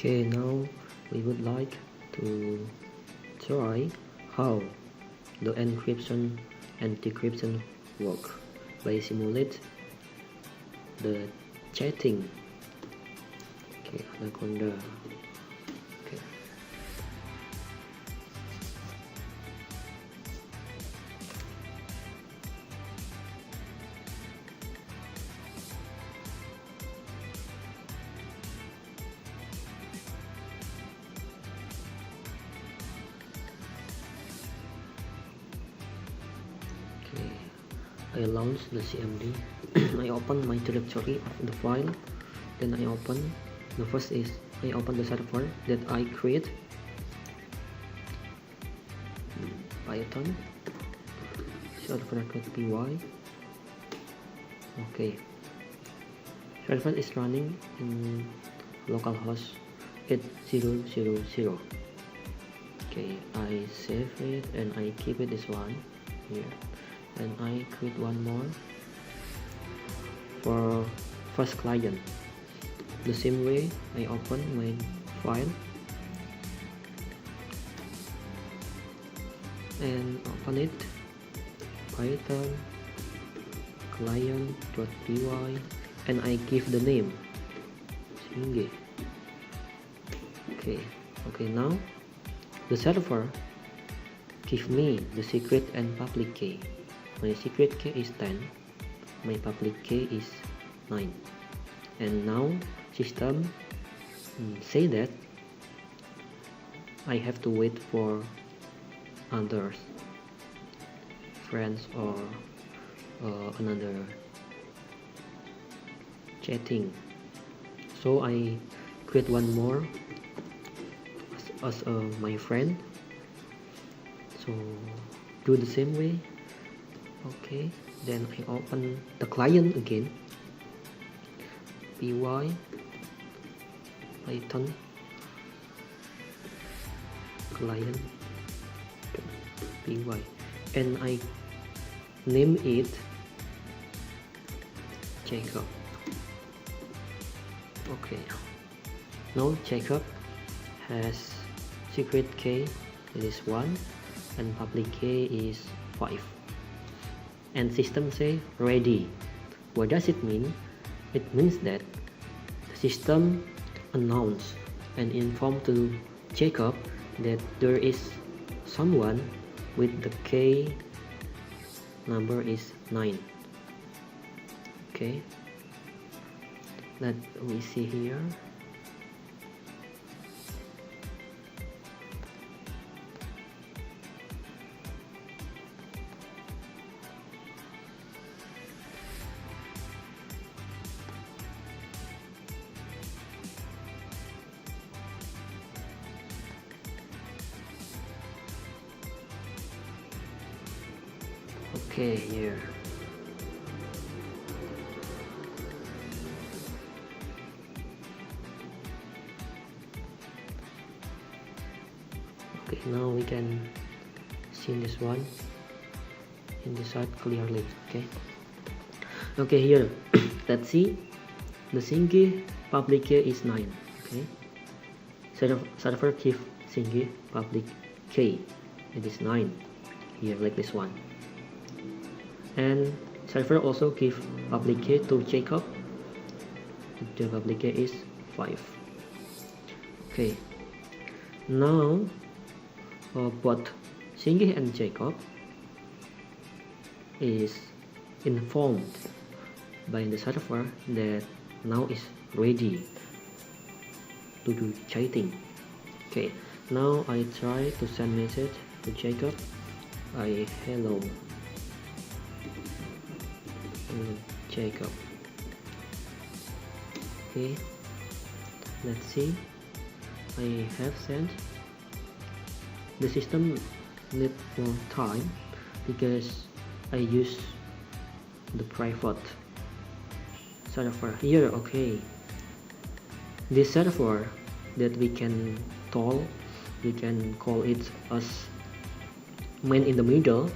Okay, now we would like to try how the encryption and decryption work by simulate the chatting. Okay, Anaconda. Okay. I launch the CMD. I open my directory of the file. Then I open the first is I open the server that I create. Python server.py. Okay. Server is running in localhost 8000. Okay, I save it and I keep it this one here. And I create one more for first client. The same way I open my file and open it, Python client.py, and I give the name Singe. Okay, now the server give me the secret and public key. My secret key is 10, my public key is 9, and now system say that I have to wait for others, friends or another chatting. So I create one more as my friend. So do the same way. Okay, then I open the client again, py Python client py, and I name it Jacob. Okay, now Jacob has secret key, it is 1, and public key is 5. And system say ready. What does it mean? It means that the system announce and inform to Jacob that there is someone with the key number is 9. Okay, let me see here. Okay, here. Okay, now we can see this one in the side clearly. Okay, here let's see the Singe public key is 9. Okay, server give Singe public key, it is 9 here, like this one. And server also give public key to Jacob, the public key is 5. Okay, now both Singe and Jacob is informed by the server that now is ready to do chatting. Okay, now I try to send message to Jacob. Hello Jacob. Okay, let's see. I have sent. The system need more time because I use the private server here. Okay, this server that we can call it as man in the middle.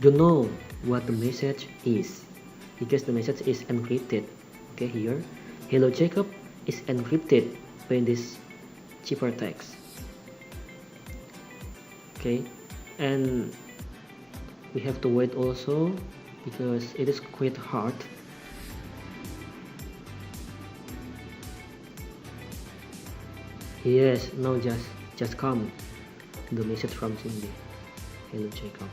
Don't know what the message is because the message is encrypted. Okay, here hello Jacob is encrypted by this ciphertext. Okay, and we have to wait also because it is quite hard. Yes, now just come the message from Cindy. Hello Jacob.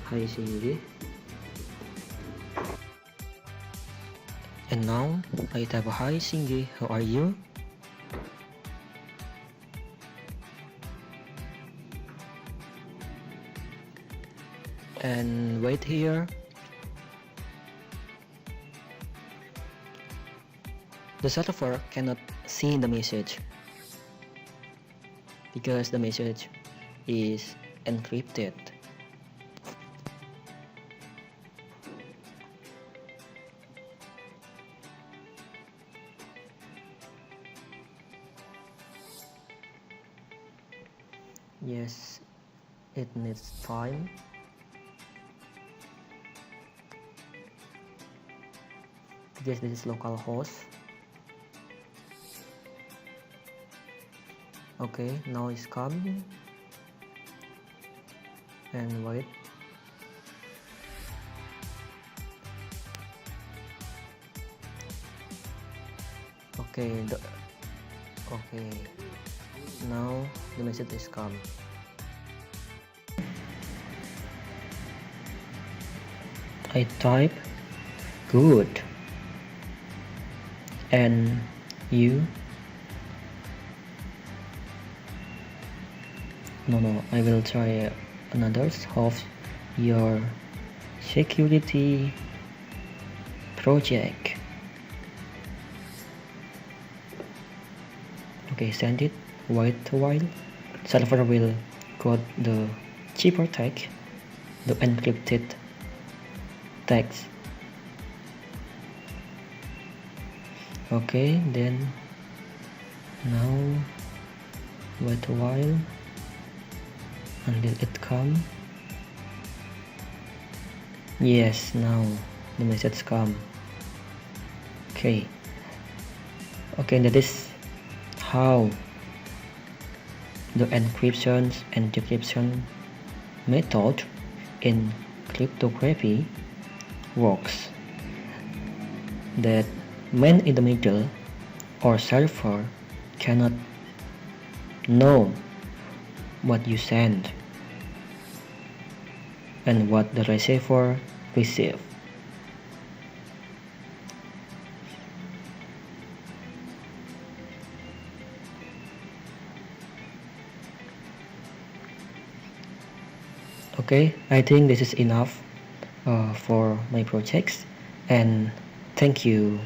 Hi Cindy. And now I type hi Cindy, how are you? And wait here. The server cannot see the message because the message is encrypted. Yes, it needs time. Yes, this is localhost. Okay, now it's coming. And wait. Okay, now the message is come. I type good. And you? No, I will try another of your security project. Okay, send it. Wait a while. Server will got the ciphertext, the encrypted text. Okay, then now wait a while until it come. Yes, now the message come. Okay, that is how the encryption and decryption method in cryptography works. That man in the middle or server cannot know what you send and what the receiver receives. Okay, I think this is enough for my projects, and thank you.